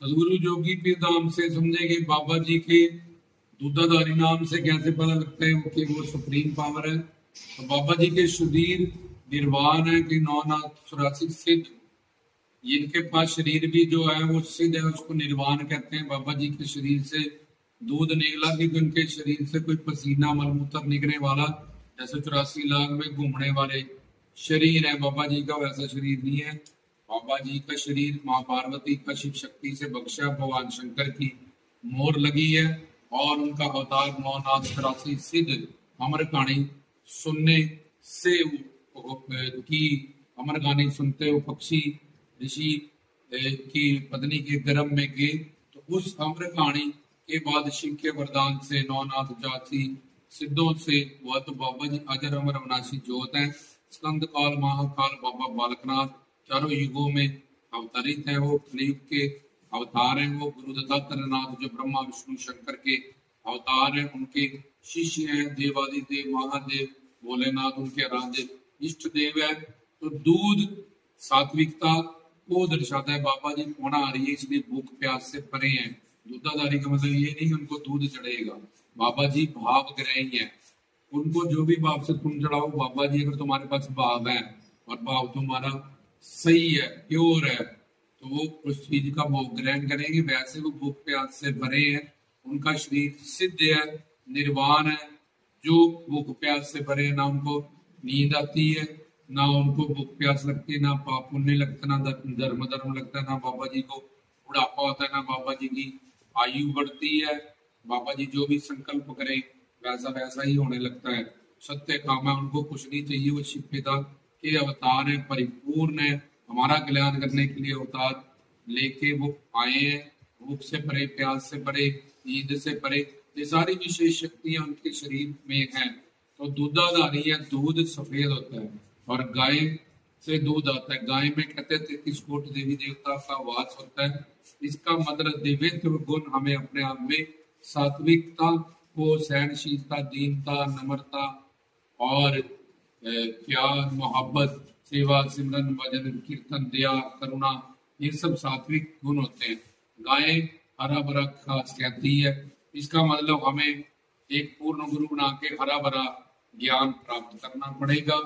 सदगुरु जोगी पीर धाम से समझेंगे बाबा जी के दूधाधारी नाम से कैसे पता लगता है कि वो सुप्रीम पावर है। तो बाबा जी के शरीर निर्वाण है कि 9 सिद्ध, इनके पास शरीर भी जो है वो सिद्ध है, उसको निर्वाण कहते हैं। बाबा जी के शरीर से दूध निकला कि उनके शरीर से कोई पसीना मलमूत्र निकलने वाला, जैसे 84 लाख में घूमने वाले शरीर है बाबा जी का, वैसा शरीर नहीं है। बाबा जी का शरीर माँ पार्वती का शिव शक्ति से बख्शा, भगवान शंकर की मोहर लगी है और उनका अवतार 9 सिद्ध अमर कहानी सुनने से की अमर कहानी सुनते हो पक्षी ऋषि की पत्नी के गर्भ में गए, तो उस अमर कहानी के बाद शिव के वरदान से 9 सिद्धों से वह तो बाबा जी अजर अमर अविनाशी ज्योत है। स्कंद काल महाकाल बाबा बालकनाथ चारों युगों में अवतरित है। वो कलयुग के अवतार हैं। वो गुरु दत्तात्रेय नाथ जो ब्रह्मा विष्णु शंकर के अवतार हैं, उनके शिष्य हैं। देवादिदेव महादेव भोलेनाथ उनके आराध्य इष्ट देव है। तो दूध सात्विकता को दर्शाता है। बाबा जी पौना आ रही है इसलिए भूख प्यास से परे हैं। दूधाधारी का मतलब ये नहीं उनको दूध चढ़ेगा, बाबा जी भाव ग्रही है। उनको जो भी भाव से तुम चढ़ाओ, बाबा जी अगर तुम्हारे पास भाव है और भाव तुम्हारा सही है, प्योर है, तो वो उस चीज का भोग ग्रहण करेंगे। वैसे वो भूख प्यास से भरे हैं, उनका शरीर सिद्ध है, निर्वाण है। जो भूख प्यास से भरे, ना उनको नींद आती है, ना उनको भूख प्यास लगती है, ना पाप पुण्य लगता, ना धर्म लगता है, ना बाबा जी को बुढ़ापा होता है, ना बाबा जी की आयु बढ़ती है। बाबा जी जो भी संकल्प करें वैसा वैसा ही होने लगता है। सत्य काम है, उनको कुछ नहीं चाहिए। वो शिव पिता के अवतार है, परिपूर्ण है, हमारा कल्याण करने के लिए अवतार लेके वो आए हैं। भूख से परे, प्यास से परे, नींद से परे, ये सारी विशेष शक्तियां उनके शरीर में हैं। तो दूधाधारी है, दूध सफेद होता है और गाय से दूध आता है। गाय में कहते हैं 33 कोटि देवी देवता का वास होता है। इसका मतलब दिव्यत्व गुण हमें अपने आप में सात्विकता को, सहनशीलता, दीनता, नम्रता और प्यार, मोहब्बत, सेवा, सिमरन, भजन, कीर्तन, दया, करुणा, ये सब सात्विक गुण होते हैं। गाय हरा भरा घास कहती है। इसका मतलब हमें एक पूर्ण गुरु बना के हरा भरा ज्ञान प्राप्त करना पड़ेगा।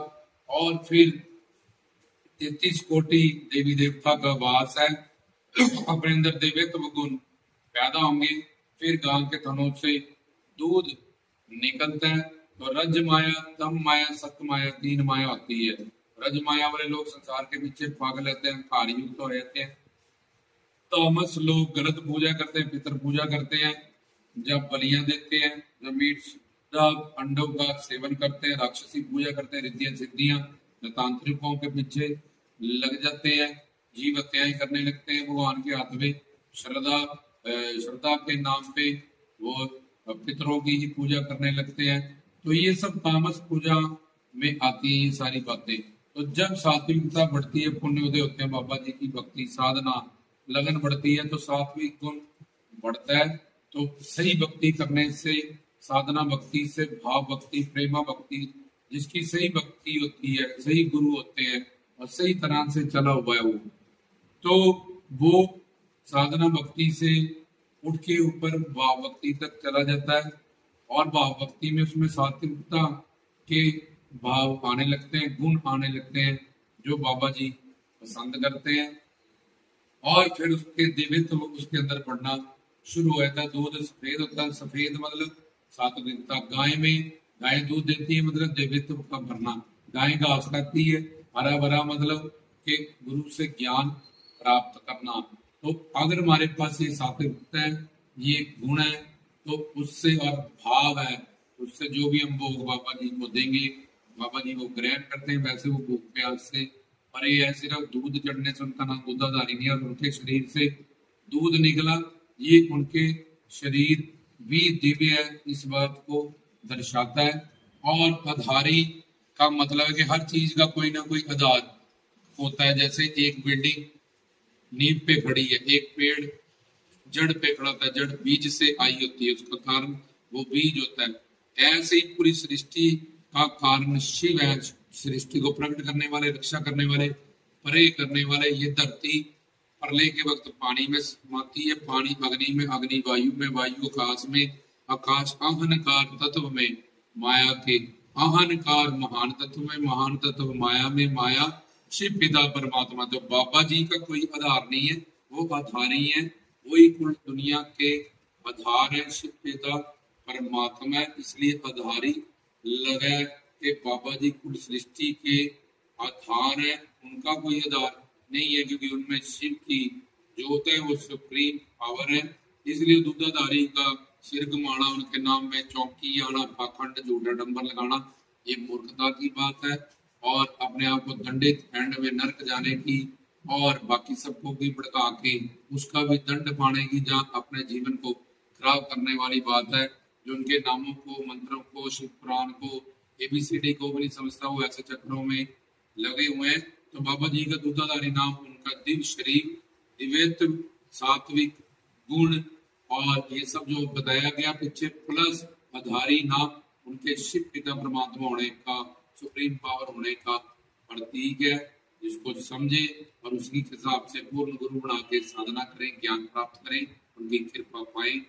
और फिर 33 कोटि देवी देवता का वास है, अपने अंदर दिव्यत्व गुण पैदा होंगे। फिर गां के थनों से दूध निकलता है। तो रज माया, तम माया, सत्य माया, 3 माया होती है। रज माया वाले लोग संसार के पीछे पागल रहते हैं, कार्य युक्त हो रहते हैं। तामस लोग गलत पूजा करते हैं, पितर पूजा करते हैं, जब बलियां देते हैं, जब मीट अंडों का सेवन करते हैं, राक्षसी पूजा करते हैं, रिद्धियां सिद्धियां, तांत्रिकों के पीछे लग जाते हैं, जीव हत्याएं करने लगते हैं, भगवान के हाथ में श्रद्धा के नाम पे वो पितरों की ही पूजा करने लगते हैं। तो ये सब तामस पूजा में आती है ये सारी बातें। तो जब सात्विकता बढ़ती है, पुण्य उदय होते हैं, बाबा जी की भक्ति साधना लगन बढ़ती है, तो सात्विक गुण बढ़ता है। तो सही भक्ति करने से, साधना भक्ति से, भाव भक्ति, प्रेमा भक्ति, जिसकी सही भक्ति होती है, सही गुरु होते हैं और सही तरह से चला हुआ है वो, तो वो साधना भक्ति से उठ के ऊपर भाव भक्ति तक चला जाता है। और भाव भक्ति में उसमें सात्विकता के भाव आने लगते हैं, गुण आने लगते हैं जो बाबा जी पसंद करते हैं। और फिर उसके दिव्यत्व उसके अंदर बढ़ना शुरू हो जाता है। दूध सफेद होता है, सफेद मतलब सात्विकता। गाय में, गाय दूध देती है मतलब दिव्यत्व का भरना। गाय घास खाती है, हरा भरा मतलब के गुरु से ज्ञान प्राप्त करना। तो अगर हमारे पास ये सात्विकता है, ये गुण है, तो उससे और भाव है, उससे जो भी हम भोग बाबा जी को देंगे, बाबा जी वो ग्रहण करते हैं। वैसे वो भूख प्यास से परे है। सिर्फ दूध चढ़ने से उनका नाम दूधाधारी नहीं है। और उनके शरीर से दूध निकला, ये उनके शरीर भी दिव्य है, इस बात को दर्शाता है। और आधारी का मतलब है कि हर चीज का कोई ना कोई आधार होता है। जैसे एक बिल्डिंग नींव पे खड़ी है, एक पेड़ जड़ पे खड़ा होता है, जड़ बीज से आई होती है, उसका कारण वो बीज होता है। ऐसे ही पूरी सृष्टि का कारण शिव है, सृष्टि को प्रकट करने वाले, रक्षा करने वाले, परे करने वाले। ये धरती प्रलय के वक्त पानी में समाती है, पानी अग्नि में, अग्नि वायु में, वायु आकाश में, आकाश अहंकार तत्व में, माया के अहंकार महान तत्व में, महान तत्व माया में, माया शिव पिता परमात्मा। तो बाबा जी का कोई आधार नहीं है, वो आधारी है, वही कुल दुनिया के आधार है, शिव पिता परमात्मा है, इसलिए आधारी लगा कि बाबा जी कुल सृष्टि के आधार है, उनका कोई आधार नहीं है, क्योंकि उनमें शिव की ज्योत है, वो सुप्रीम पावर है। इसलिए दूधाधारी का सिर घुमाना, उनके नाम में चौकी आना, पाखंड झूठा डंबर लगाना, ये मूर्खता की बात है। और अपने आप को दंडित एंड में नरक जाने की और बाकी सबको भी भड़का के उसका भी दंड पाने की, जहाँ अपने जीवन को खराब करने वाली बात है। जो उनके नामों को, मंत्रों को, शिव पुराण को, एबीसीडी को भी नहीं समझता, वो ऐसे चक्रों में लगे हुए हैं। तो बाबा जी का दूधाधारी नाम, उनका दिव्य शरीर, दिव्यत्व, सात्विक गुण और ये सब जो बताया गया पीछे, प्लस आधारी नाम उनके शिव पिता परमात्मा होने का, सुप्रीम पावर होने का प्रतीक है। जिसको समझे और उसकी हिसाब से पूर्ण गुरु बना के साधना करें, ज्ञान प्राप्त करें, उनकी कृपा पाएं।